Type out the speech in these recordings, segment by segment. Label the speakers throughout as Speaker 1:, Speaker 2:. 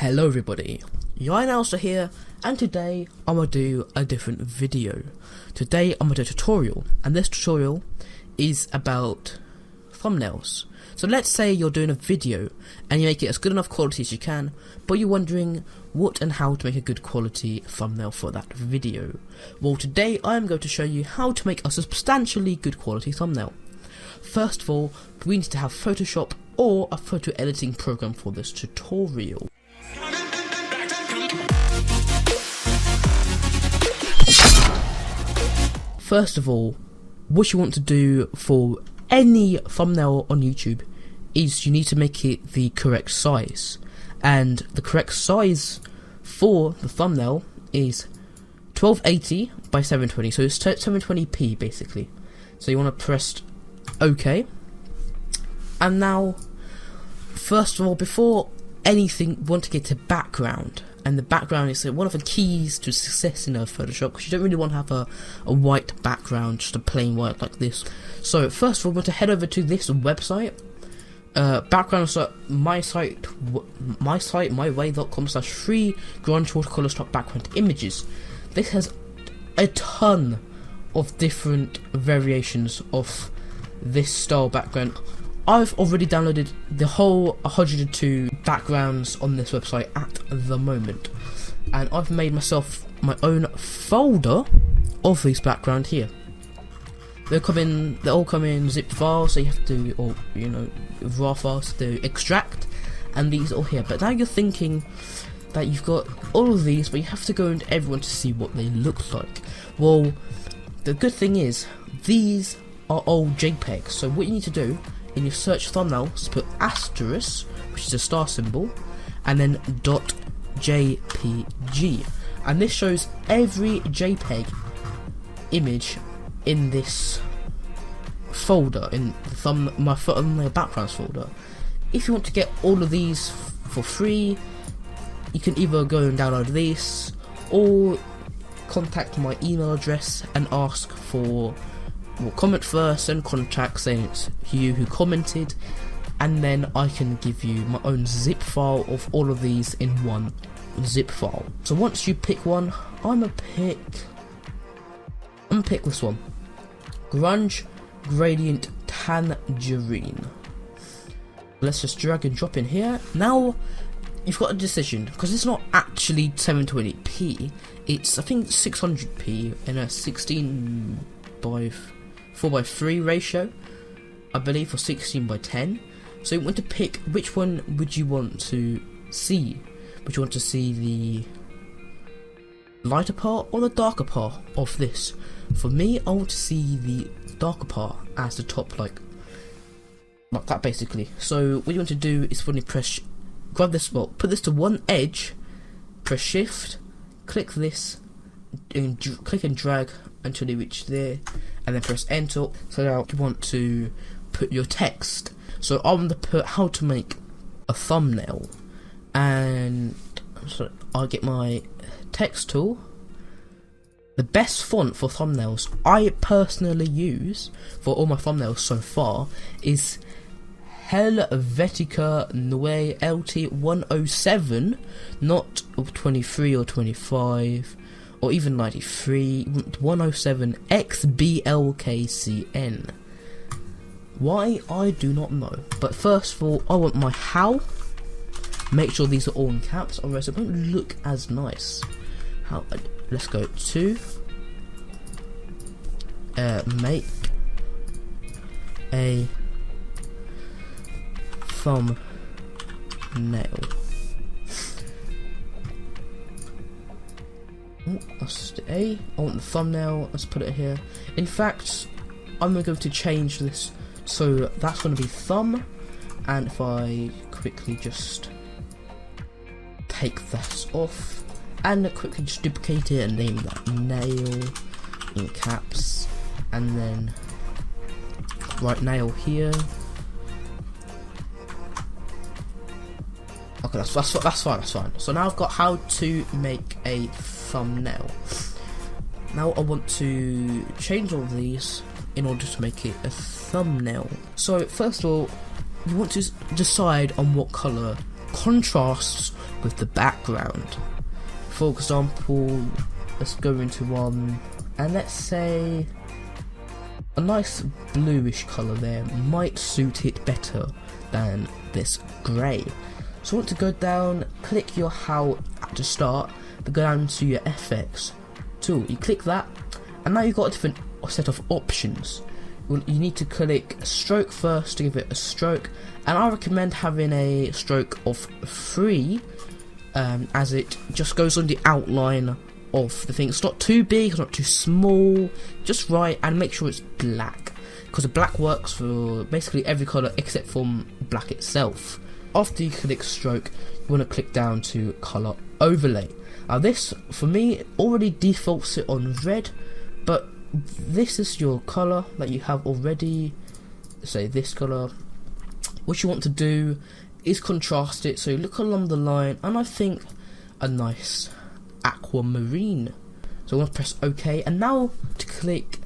Speaker 1: Hello everybody, Ieuan also here, and today I'm going to do a different video. Today I'm going to do a tutorial, and this tutorial is about thumbnails. So let's say you're doing a video and you make it as good enough quality as you can, but you're wondering what and how to make a good quality thumbnail for that video. Well, today I'm going to show you how to make a substantially good quality thumbnail. First of all, we need to have Photoshop or a photo editing program for this tutorial. First of all, what you want to do for any thumbnail on YouTube is you need to make it the correct size, and the correct size for the thumbnail is 1280 by 720, so it's 720p basically. So you want to press OK, and now first of all, before anything, you want to get to background. And the background is one of the keys to success in Photoshop, because you don't really want to have a white background, just a plain white like this. So first of all, we're going to head over to this website, myway.com/free grunge watercolor stock background images. This has a ton of different variations of this style background. I've already downloaded the whole 102 backgrounds on this website at the moment, and I've made myself my own folder of these background here. They all come in zip files, so you have to, or raw files to extract, and these are all here. But now you're thinking that you've got all of these, but you have to go into everyone to see what they look like. Well, the good thing is these are all JPEGs. So what you need to do in your search thumbnails, put asterisk, which is a star symbol, and then .jpg, and this shows every JPEG image in this folder, in my thumbnail backgrounds folder. If you want to get all of these for free, you can either go and download these, or contact my email address and ask for, well, comment first and contact saying it's you who commented, and then I can give you my own zip file of all of these in one zip file. So once you pick one, I'm gonna pick this one, Grunge Gradient Tangerine. Let's just drag and drop in here. Now you've got a decision, because it's not actually 720p, it's I think 600p in a 16 by 4:3 ratio, I believe, or 16:10. So you want to pick which one would you want to see. Would you want to see the lighter part or the darker part of this? For me, I want to see the darker part as the top, like that basically. So what you want to do is when you grab this spot, put this to one edge, press shift, click this, and click and drag until you reach there, and then press enter. So now you want to put your text. So I want to put how to make a thumbnail, and so I'll get my text tool. The best font for thumbnails I personally use for all my thumbnails so far is Helvetica Neue LT 107, not 23 or 25 or even 93, 107 XBLKCN. Why, I do not know. But first of all, I want my how. Make sure these are all in caps, otherwise it won't look as nice. How? Let's go to make a thumbnail. That's the A. I want the thumbnail. Let's put it here. In fact, I'm going to change this, so that's going to be thumb. And if I quickly just take this off and quickly just duplicate it and name that nail in caps, and then write nail here. Okay, that's fine. So now I've got how to make a thumbnail. Now I want to change all of these in order to make it a thumbnail. So first of all, you want to decide on what colour contrasts with the background. For example, let's go into one, and let's say a nice bluish colour there might suit it better than this grey. So I want to go down, click your how at the start, then go down to your FX tool. You click that, and now you've got a different set of options. You need to click stroke first to give it a stroke, and I recommend having a stroke of 3, as it just goes on the outline of the thing. It's not too big, it's not too small, just right, and make sure it's black, because the black works for basically every colour except from black itself. After you click stroke, you want to click down to colour overlay. Now this, for me, already defaults it on red, but this is your colour that you have already, say this colour. What you want to do is contrast it, so look along the line, and I think a nice aquamarine. So I want to press OK, and now to click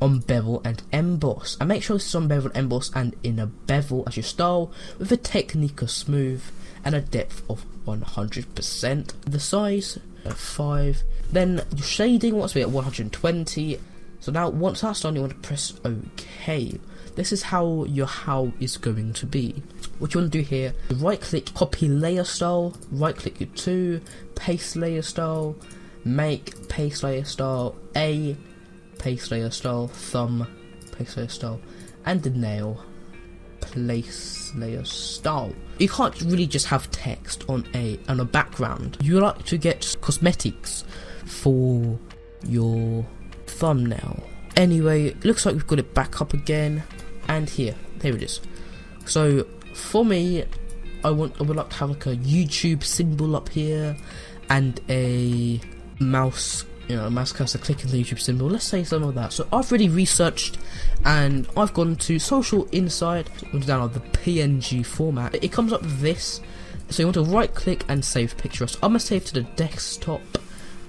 Speaker 1: on bevel and emboss, and make sure this is on bevel and emboss and in a bevel as your style, with a technique of smooth and a depth of 100%. The size 5. Then your shading wants to be at 120. So now once that's done, you want to press OK. This is how your how is going to be. What you want to do here, right click, copy layer style, right click your 2, paste layer style, make paste layer style, A, paste layer style, thumb, paste layer style, and the nail, place layer style. You can't really just have text on a background. You like to get cosmetics for your thumbnail. Anyway, it looks like we've got it back up again, and there it is. So for me, I would like to have like a YouTube symbol up here and a mouse, mouse cursor clicking the YouTube symbol. Let's say some of that. So I've really researched, and I've gone to Social Insight, went down the PNG format. It comes up with this. So you want to right click and save picture. So I'm gonna save to the desktop,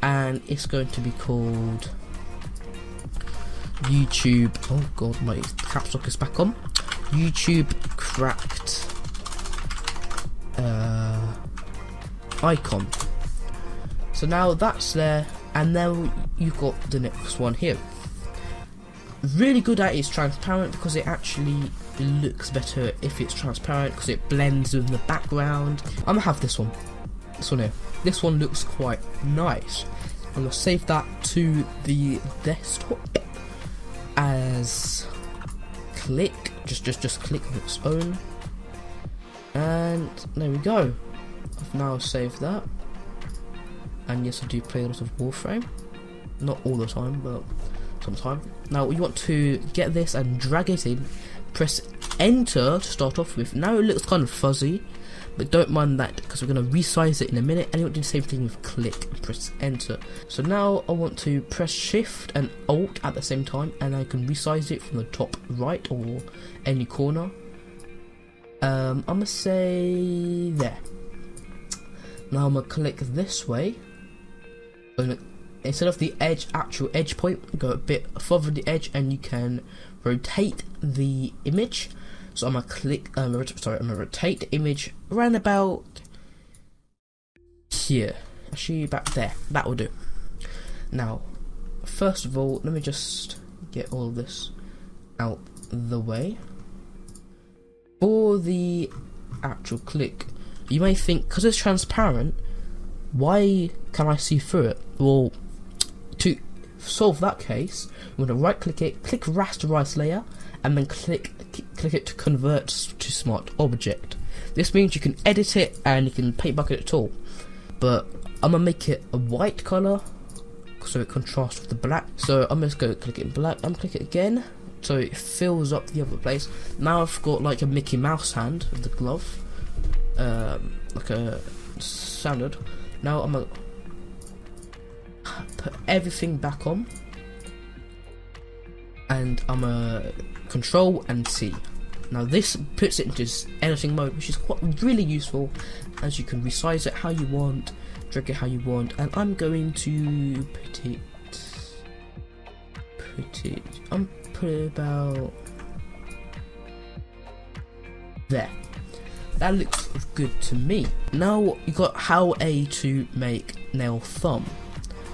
Speaker 1: and it's going to be called YouTube. Oh god, my caps lock is back on. YouTube cracked icon. So now that's there, and then you've got the next one here. Really good at it is transparent, because it actually looks better if it's transparent, because it blends with the background. I'm gonna have this one here. This one looks quite nice. I'm gonna save that to the desktop as click, just click on its own, and there we go. I've now saved that, and yes, I do play a lot of Warframe, not all the time, but sometime. Now you want to get this and drag it in, press enter to start off with. Now it looks kind of fuzzy, but don't mind that, because we're going to resize it in a minute, and you want to do the same thing with click and press enter. So now I want to press shift and alt at the same time, and I can resize it from the top right or any corner. I'm going to say there. Now I'm going to click this way. Instead of the actual edge point, go a bit further the edge, and you can rotate the image. So I'm gonna click. I'm gonna rotate the image around about here. Actually, back there. That will do. Now, first of all, let me just get all of this out the way. For the actual click, you may think, because it's transparent, why can I see through it? Well, to solve that case, you want to right click it, click rasterize layer, and then click it to convert to smart object. This means you can edit it and you can paint bucket it all. But I'm gonna make it a white color so it contrasts with the black. So I'm just gonna click it in black. I'm gonna click it again so it fills up the other place. Now I've got like a Mickey Mouse hand with the glove, like a standard. Now I'm gonna put everything back on, and I'm gonna Control and C. Now this puts it into editing mode, which is really useful, as you can resize it how you want, drag it how you want, and I'm going to put it about there. That looks good to me. Now you got how A to make nail thumb.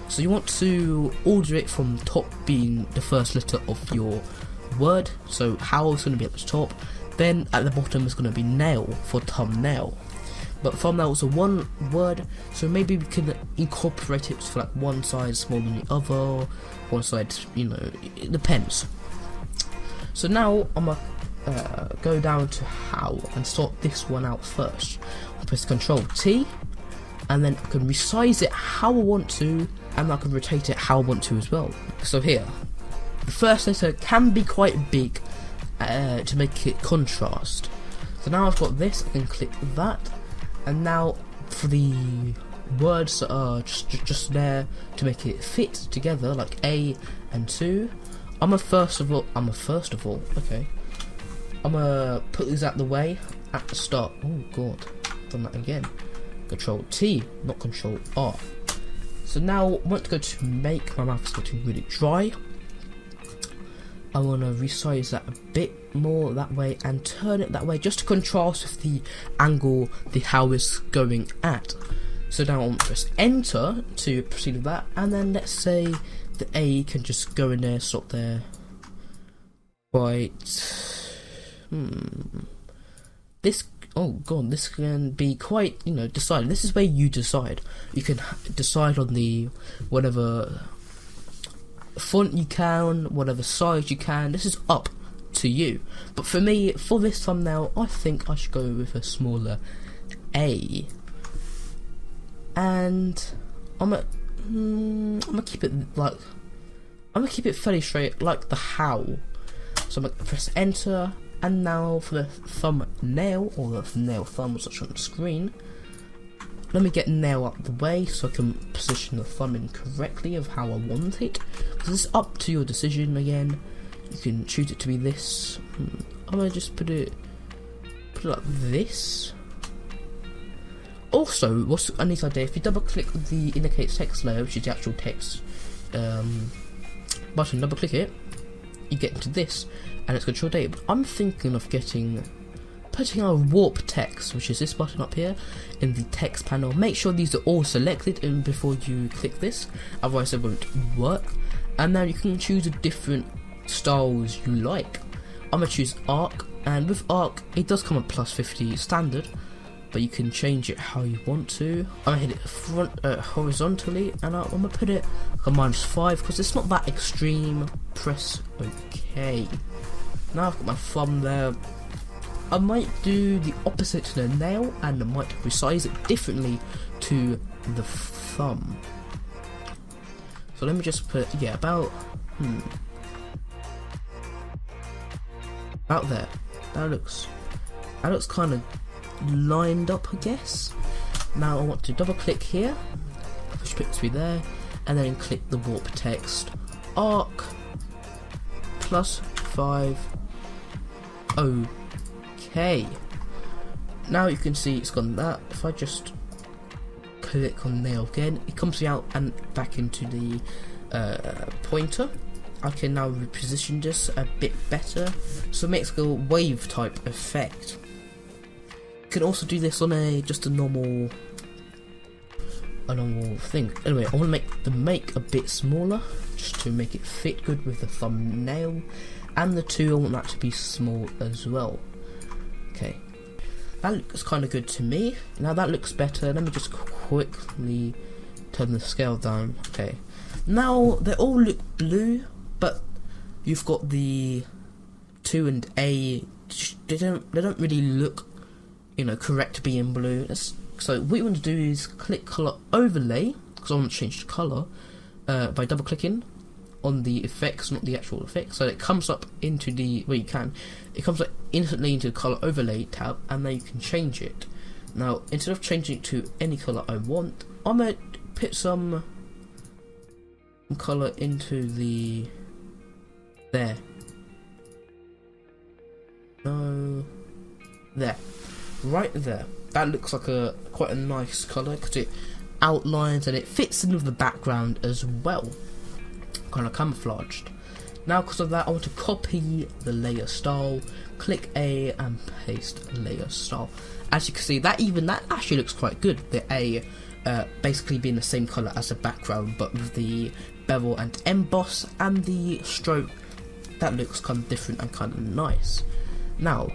Speaker 1: So you want to order it from top being the first letter of your word. So how is going to be at the top. Then at the bottom is going to be nail for thumbnail. But thumbnail is a one word, so maybe we can incorporate it for like one side smaller than the other, one side, you know, it depends. So now I'm gonna go down to how and sort this one out first. I'll press Ctrl T, and then I can resize it how I want to, and I can rotate it how I want to as well. So here, the first letter can be quite big to make it contrast. So now I've got this, I can click that, and now for the words that are just there to make it fit together, like A and 2, I'm gonna first of all, okay, I'm gonna put these out the way at the start. Oh god, done that again. Control T, not Control R. So now I want to go to make, my mouth is getting really dry. I want to resize that a bit more that way and turn it that way just to contrast with the angle the how is going at. So now I'll press enter to proceed with that, and then let's say the A can just go in there, stop there. Right. This, oh god, this can be quite, you know, decided. This is where you decide. You can decide on the whatever font you can, whatever size you can. This is up to you. But for me, for this thumbnail, I think I should go with a smaller A. And I'm gonna keep it like, I'm gonna keep it fairly straight, like the how. So I'm gonna press enter, and now for the thumbnail, or the nail thumb, as such on the screen. Let me get nail up the way so I can position the thumb in correctly of how I want it. Because it's up to your decision again. You can choose it to be this. I'm gonna just put it like this. Also, what's a neat idea, if you double click the indicate text layer, which is the actual text button, double click it, you get into this, and it's Control A. But I'm thinking of putting our warp text, which is this button up here, in the text panel. Make sure these are all selected and before you click this, otherwise it won't work. And now you can choose the different styles you like. I'm gonna choose arc, and with arc it does come at +50 standard, but you can change it how you want to. I'm gonna hit it front horizontally, and I'm gonna put it like a -5 because it's not that extreme. Press OK. Now I've got my thumb there. I might do the opposite to the nail, and I might resize it differently to the thumb. So let me just put, yeah, about there. That looks kind of lined up, I guess. Now I want to double click here, push it to be there, and then click the warp text arc +5. Okay. Now you can see it's gone that. If I just click on nail again, it comes out and back into the pointer. I can now reposition this a bit better, so it makes a wave type effect. You can also do this on just a normal thing. Anyway, I want to make the make a bit smaller just to make it fit good with the thumbnail, and the 2 I want that to be small as well. Okay, that looks kind of good to me. Now that looks better. Let me just quickly turn the scale down. Okay, now they all look blue, but you've got the 2 and A. They don't really look, you know, correct to be in blue. So what you want to do is click color overlay, because I want to change the color by double clicking on the effects, not the actual effects. So it comes up into the, well, it comes up instantly into the color overlay tab, and then you can change it. Now instead of changing it to any color I want, I'm gonna put some color into the there. No, there, right there. That looks like quite a nice color because it outlines and it fits in with the background as well, kind of camouflaged. Now because of that, I want to copy the layer style, click A and paste layer style, as you can see, that actually looks quite good. The A basically being the same colour as the background, but with the bevel and emboss and the stroke, that looks kind of different and kind of nice. Now,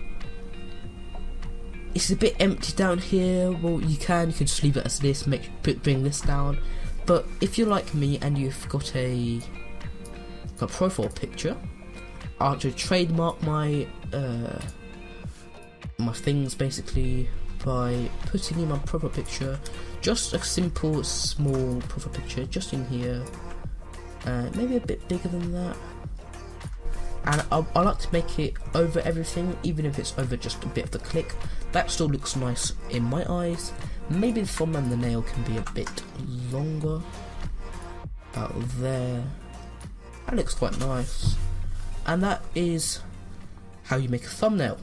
Speaker 1: it's a bit empty down here. Well, you can just leave it as this, bring this down. But if you're like me and you've got a profile picture, I'll just trademark my my things basically by putting in my profile picture, just a simple small profile picture just in here, maybe a bit bigger than that. And I like to make it over everything, even if it's over just a bit of the click. That still looks nice in my eyes. Maybe the thumb and the nail can be a bit longer. About there. That looks quite nice. And that is how you make a thumbnail.